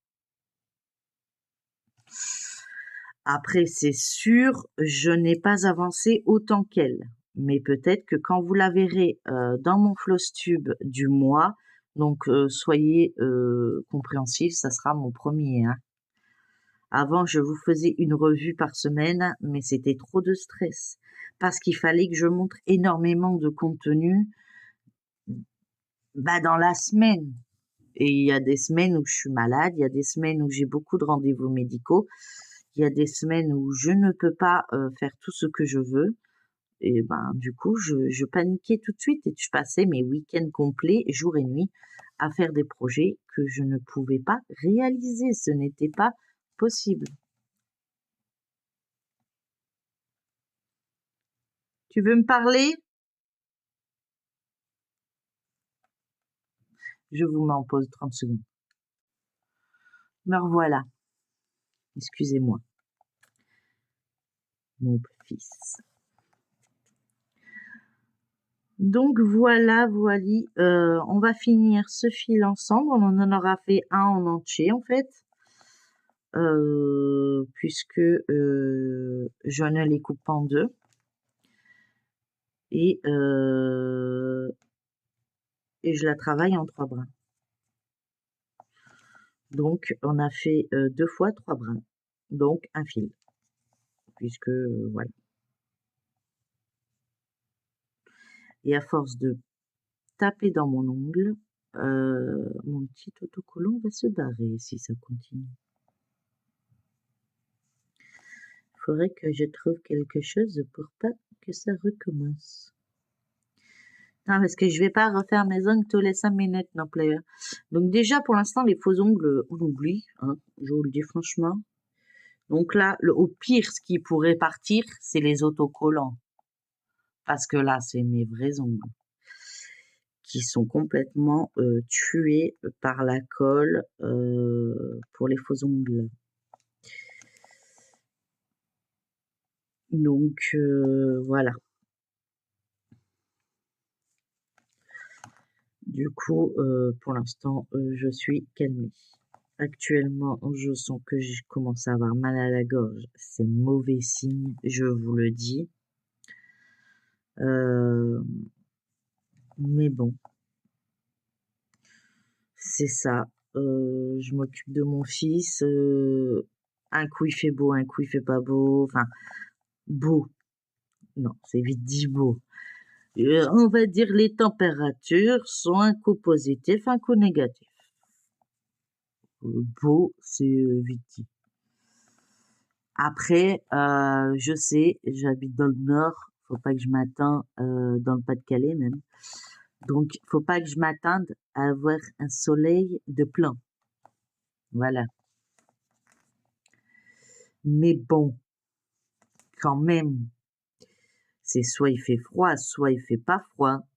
Après, c'est sûr, je n'ai pas avancé autant qu'elle. Mais peut-être que quand vous la verrez dans mon Flosstube du mois, donc soyez compréhensifs, ça sera mon premier. Hein. Avant, je vous faisais une revue par semaine, mais c'était trop de stress. Parce qu'il fallait que je montre énormément de contenu dans la semaine. Et il y a des semaines où je suis malade, il y a des semaines où j'ai beaucoup de rendez-vous médicaux. Il y a des semaines où je ne peux pas faire tout ce que je veux. Et du coup, je paniquais tout de suite et je passais mes week-ends complets, jour et nuit, à faire des projets que je ne pouvais pas réaliser. Ce n'était pas possible. Tu veux me parler? Je vous mets en pause 30 secondes. Me revoilà. Excusez-moi. Mon fils. Donc voilà, voili, on va finir ce fil ensemble. On en aura fait un en entier en fait, puisque je ne les coupe pas en deux. Et je la travaille en 3 brins. Donc on a fait 2 fois 3 brins, donc un fil, puisque voilà. Et à force de taper dans mon ongle, mon petit autocollant va se barrer si ça continue. Il faudrait que je trouve quelque chose pour pas que ça recommence. Non, parce que je vais pas refaire mes ongles tous les 5 minutes non plus. Hein. Donc déjà, pour l'instant, les faux ongles, on oublie, hein, je vous le dis franchement. Donc là, au pire, ce qui pourrait partir, c'est les autocollants. Parce que là, c'est mes vrais ongles qui sont complètement tués par la colle pour les faux ongles. Donc voilà. Du coup, pour l'instant, je suis calmée. Actuellement, je sens que je commence à avoir mal à la gorge. C'est mauvais signe, je vous le dis. Mais bon, c'est ça. Je m'occupe de mon fils. Un coup il fait beau, un coup il fait pas beau. Enfin, beau. Non, c'est vite dit beau. On va dire les températures sont un coup positif, un coup négatif. Beau, c'est vite dit. Après, je sais, j'habite dans le nord, faut pas que je m'attende, dans le Pas-de-Calais même. Donc, faut pas que je m'attende à avoir un soleil de plein. Voilà. Mais bon, quand même, c'est soit il fait froid, soit il fait pas froid.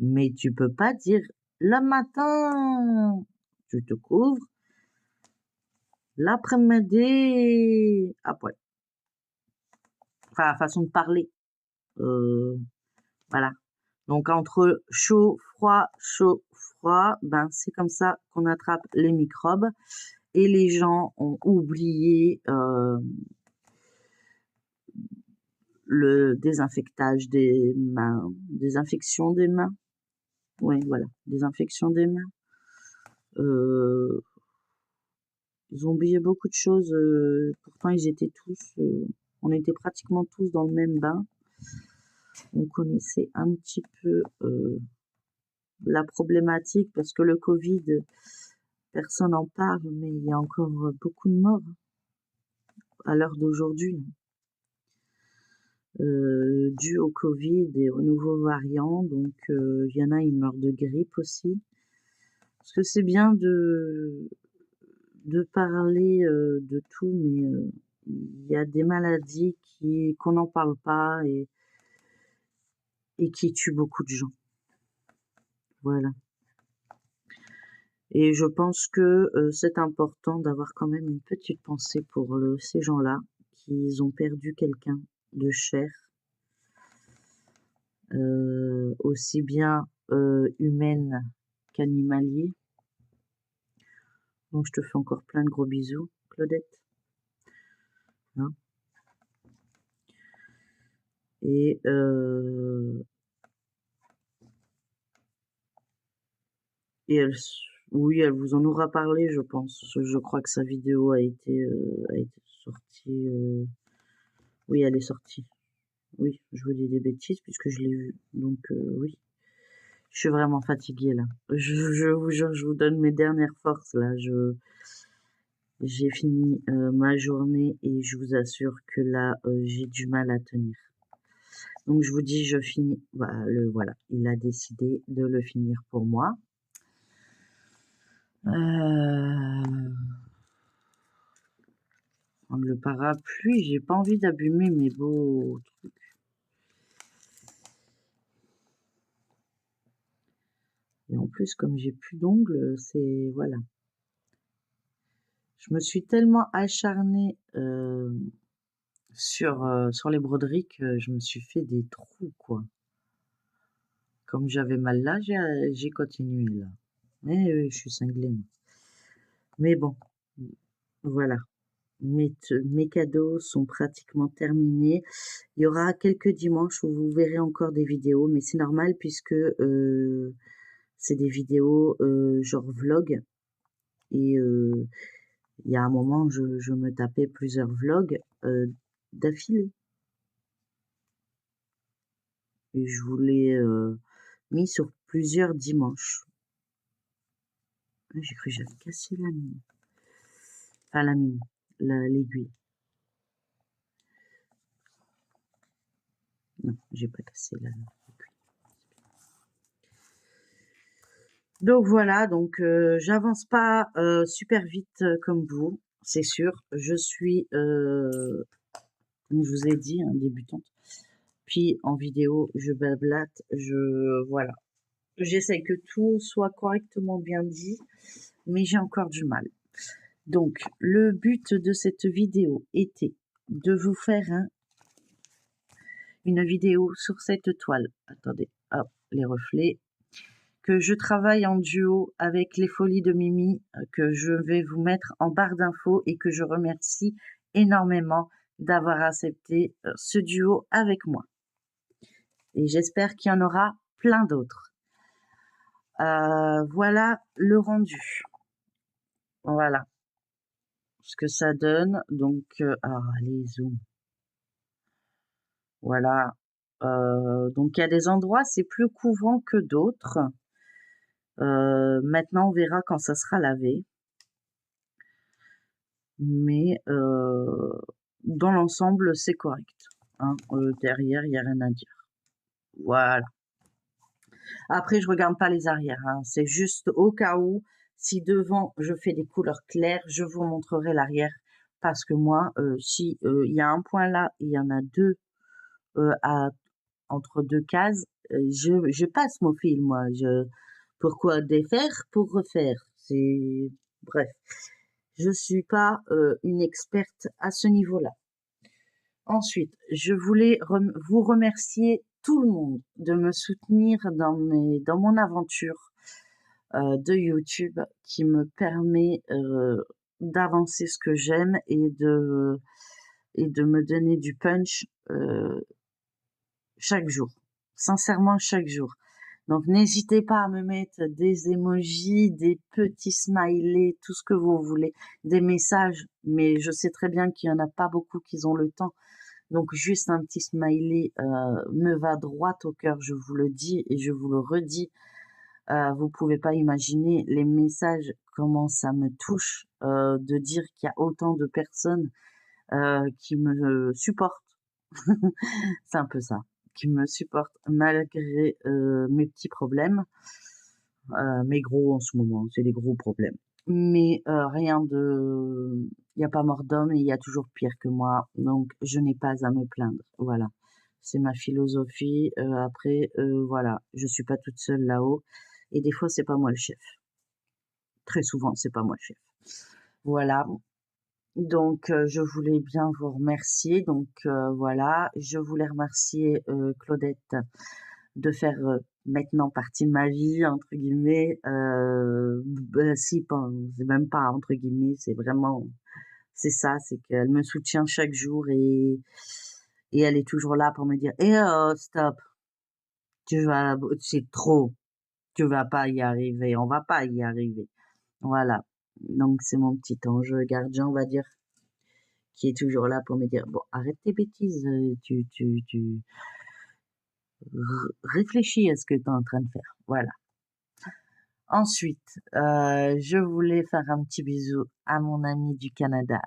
Mais tu peux pas dire, le matin, tu te couvres, l'après-midi, après. Enfin, façon de parler. Voilà. Donc entre chaud, froid, ben c'est comme ça qu'on attrape les microbes. Et les gens ont oublié le désinfectage des mains, désinfection des mains. Oui, voilà, désinfection des mains. Ils ont oublié beaucoup de choses. Pourtant, ils étaient tous, on était pratiquement tous dans le même bain. On connaissait un petit peu la problématique parce que le Covid, personne n'en parle, mais il y a encore beaucoup de morts à l'heure d'aujourd'hui, dû au Covid et aux nouveaux variants. Donc, il y en a, ils meurent de grippe aussi. Parce que c'est bien de parler de tout, mais il y a des maladies qu'on n'en parle pas et qui tuent beaucoup de gens. Voilà. Et je pense que c'est important d'avoir quand même une petite pensée pour ces gens-là qui ont perdu quelqu'un de cher, aussi bien humaine qu'animalier. Donc je te fais encore plein de gros bisous, Claudette. Hein, et elle, oui, elle vous en aura parlé, je pense. Je crois que sa vidéo a été sortie. Oui, elle est sortie. Oui, je vous dis des bêtises puisque je l'ai vue. Donc oui, je suis vraiment fatiguée là. Je vous jure, je vous donne mes dernières forces là. J'ai fini ma journée et je vous assure que là, j'ai du mal à tenir. Donc je vous dis, je finis. Voilà, il a décidé de le finir pour moi. Prendre le parapluie, j'ai pas envie d'abîmer mes beaux trucs. Et en plus, comme j'ai plus d'ongles, c'est voilà. Je me suis tellement acharnée sur les broderies que je me suis fait des trous, quoi. Comme j'avais mal là, j'ai continué là. Je suis cinglée, moi. Mais bon, voilà. Mes cadeaux sont pratiquement terminés. Il y aura quelques dimanches où vous verrez encore des vidéos, mais c'est normal puisque c'est des vidéos genre vlog. Et il y a un moment, je me tapais plusieurs vlogs d'affilée. Et je vous l'ai mis sur plusieurs dimanches. J'ai cru que j'avais cassé la mine. Enfin, la mine, l'aiguille. Non, j'ai pas cassé l'aiguille. Donc voilà, donc j'avance pas super vite comme vous, c'est sûr. Je suis, comme je vous ai dit, hein, débutante. Puis en vidéo, je blablate, voilà. J'essaie que tout soit correctement bien dit, mais j'ai encore du mal. Donc, le but de cette vidéo était de vous faire une vidéo sur cette toile. Attendez, hop, les reflets. Que je travaille en duo avec les Folies de Mimi, que je vais vous mettre en barre d'infos et que je remercie énormément d'avoir accepté ce duo avec moi. Et j'espère qu'il y en aura plein d'autres. Voilà le rendu. Voilà ce que ça donne. Donc, allez, zoom. Voilà. Donc, il y a des endroits, c'est plus couvrant que d'autres. Maintenant, on verra quand ça sera lavé. Mais dans l'ensemble, c'est correct. Hein. Derrière, il n'y a rien à dire. Voilà. Après, je regarde pas les arrières. Hein. C'est juste au cas où, si devant, je fais des couleurs claires, je vous montrerai l'arrière. Parce que moi, si il y a un point là, il y en a deux entre deux cases, je passe mon fil, moi. Pourquoi défaire pour refaire? C'est bref. Je suis pas une experte à ce niveau-là. Ensuite, je voulais vous remercier tout le monde de me soutenir dans mon aventure de YouTube qui me permet d'avancer ce que j'aime et de me donner du punch chaque jour. Sincèrement, chaque jour. Donc, n'hésitez pas à me mettre des emojis, des petits smileys, tout ce que vous voulez, des messages. Mais je sais très bien qu'il y en a pas beaucoup qui ont le temps. Donc, juste un petit smiley me va droit au cœur, je vous le dis et je vous le redis. Vous pouvez pas imaginer les messages, comment ça me touche de dire qu'il y a autant de personnes qui me supportent. C'est un peu ça. Qui me supportent malgré mes petits problèmes, mes gros en ce moment, c'est des gros problèmes. Mais rien de, il n'y a pas mort d'homme et il y a toujours pire que moi, donc je n'ai pas à me plaindre. Voilà, c'est ma philosophie. Après, voilà, je suis pas toute seule là-haut et des fois c'est pas moi le chef. Très souvent c'est pas moi le chef. Voilà. Donc, je voulais bien vous remercier. Donc, voilà, je voulais remercier Claudette de faire maintenant partie de ma vie, entre guillemets. Si, c'est même pas entre guillemets, c'est vraiment, c'est ça, c'est qu'elle me soutient chaque jour et elle est toujours là pour me dire, stop, c'est trop, tu vas pas y arriver, on va pas y arriver. Voilà. Donc, c'est mon petit ange gardien, on va dire, qui est toujours là pour me dire, bon, arrête tes bêtises, tu réfléchis à ce que tu es en train de faire. Voilà. Ensuite, je voulais faire un petit bisou à mon ami du Canada.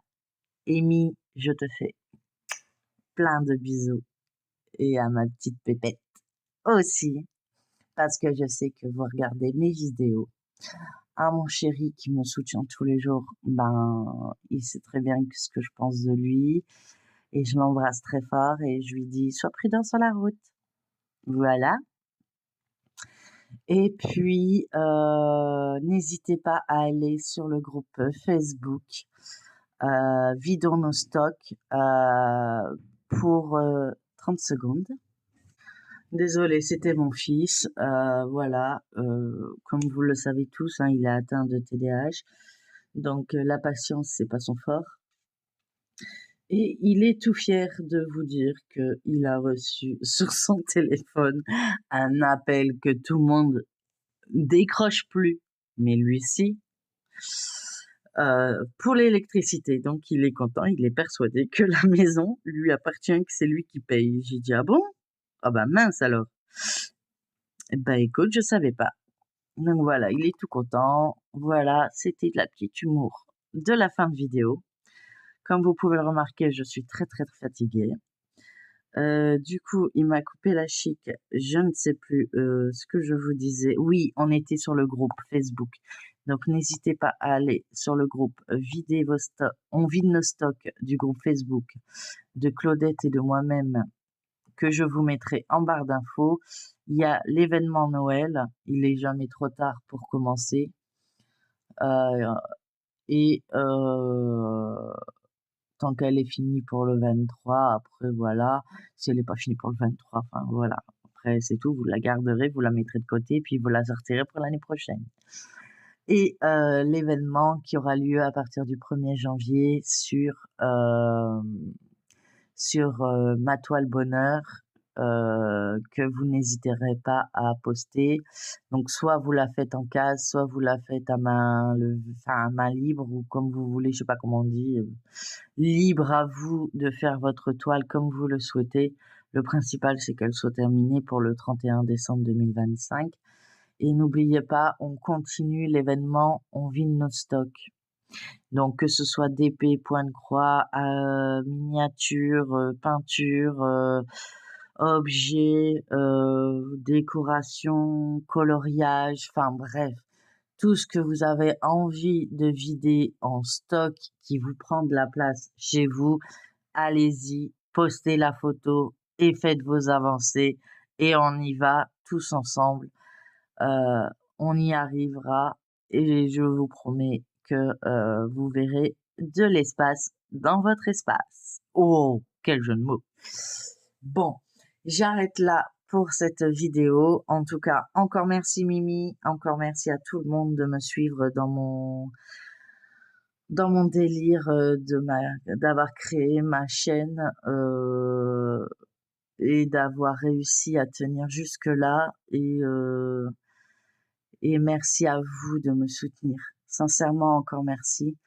Amy, je te fais plein de bisous. Et à ma petite pépette aussi, parce que je sais que vous regardez mes vidéos. À mon chéri qui me soutient tous les jours, ben, il sait très bien ce que je pense de lui. Et je l'embrasse très fort et je lui dis, sois prudent sur la route. Voilà. Et puis, n'hésitez pas à aller sur le groupe Facebook Vidons nos stocks pour 30 secondes. Désolée, c'était mon fils. Voilà, comme vous le savez tous, hein, il est atteint de TDAH, donc la patience, c'est pas son fort. Et il est tout fier de vous dire qu'il a reçu sur son téléphone un appel que tout le monde décroche plus, mais lui si, pour l'électricité. Donc il est content, il est persuadé que la maison lui appartient, que c'est lui qui paye. J'ai dit: «Ah bon? Ah bah mince alors!» Eh ben écoute, je savais pas. Donc voilà, il est tout content. Voilà, c'était de la petite humour de la fin de vidéo. Comme vous pouvez le remarquer, je suis très très fatiguée. Du coup, il m'a coupé la chic. Je ne sais plus ce que je vous disais. Oui, on était sur le groupe Facebook. Donc n'hésitez pas à aller sur le groupe Videz vos stocks. On vide nos stocks du groupe Facebook de Claudette et de moi-même que je vous mettrai en barre d'infos. Il y a l'événement Noël. Il est jamais trop tard pour commencer. Euh, et tant qu'elle est finie pour le 23, après voilà, si elle n'est pas finie pour le 23, enfin voilà, après c'est tout, vous la garderez, vous la mettrez de côté, puis vous la sortirez pour l'année prochaine. Et l'événement qui aura lieu à partir du 1er janvier sur ma toile bonheur, que vous n'hésiterez pas à poster. Donc soit vous la faites en case, soit vous la faites à à main libre, ou comme vous voulez, je sais pas comment on dit, libre à vous de faire votre toile comme vous le souhaitez. Le principal, c'est qu'elle soit terminée pour le 31 décembre 2025. Et n'oubliez pas, on continue l'événement, on vide nos stocks. Donc que ce soit d'épée, point de croix, miniature, peinture, objets, décoration, coloriage, enfin bref, tout ce que vous avez envie de vider en stock qui vous prend de la place chez vous, allez-y, postez la photo et faites vos avancées et on y va tous ensemble. On y arrivera et je vous promets que vous verrez de l'espace dans votre espace. Oh, quel jeu de mots. Bon, j'arrête là pour cette vidéo. En tout cas, encore merci Mimi, encore merci à tout le monde de me suivre dans mon délire d'avoir créé ma chaîne et d'avoir réussi à tenir jusque là et merci à vous de me soutenir. Sincèrement, encore merci.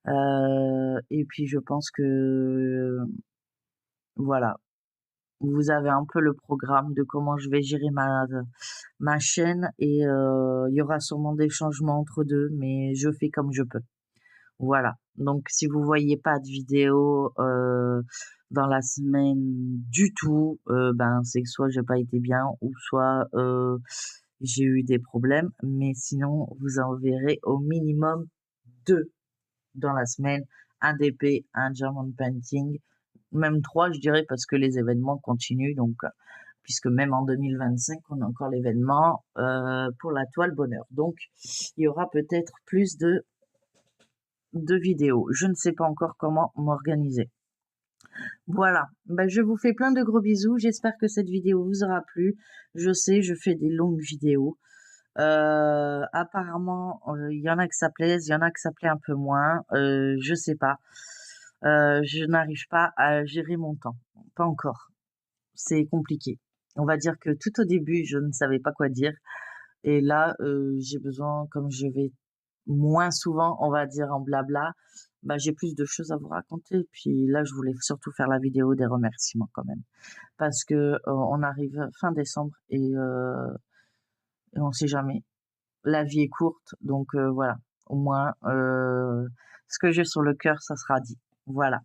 Et puis je pense que voilà, vous avez un peu le programme de comment je vais gérer ma chaîne et il y aura sûrement des changements entre deux, mais je fais comme je peux. Voilà. Donc si vous voyez pas de vidéo dans la semaine du tout, ben c'est que soit j'ai pas été bien ou soit j'ai eu des problèmes, mais sinon vous en verrez au minimum 2 dans la semaine, un DP, un German Painting, même 3 je dirais parce que les événements continuent donc puisque même en 2025 on a encore l'événement pour la toile bonheur. Donc il y aura peut-être plus de vidéos. Je ne sais pas encore comment m'organiser. Voilà, ben, je vous fais plein de gros bisous. J'espère que cette vidéo vous aura plu. Je sais, je fais des longues vidéos. Apparemment, il y en a que ça plaise, il y en a que ça plaît un peu moins. Je sais pas. Je n'arrive pas à gérer mon temps. Pas encore. C'est compliqué. On va dire que tout au début, je ne savais pas quoi dire. Et là, j'ai besoin, comme je vais moins souvent, on va dire, en blabla, bah, j'ai plus de choses à vous raconter. Puis là, je voulais surtout faire la vidéo des remerciements quand même. Parce que on arrive fin décembre et on sait jamais. La vie est courte, donc voilà. Au moins, ce que j'ai sur le cœur, ça sera dit. Voilà.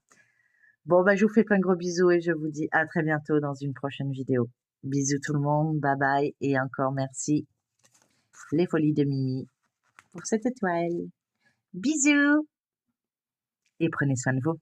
Bon, bah, je vous fais plein de gros bisous et je vous dis à très bientôt dans une prochaine vidéo. Bisous tout le monde, bye bye et encore merci les folies de Mimi pour cette étoile. Bisous et prenez soin de vous.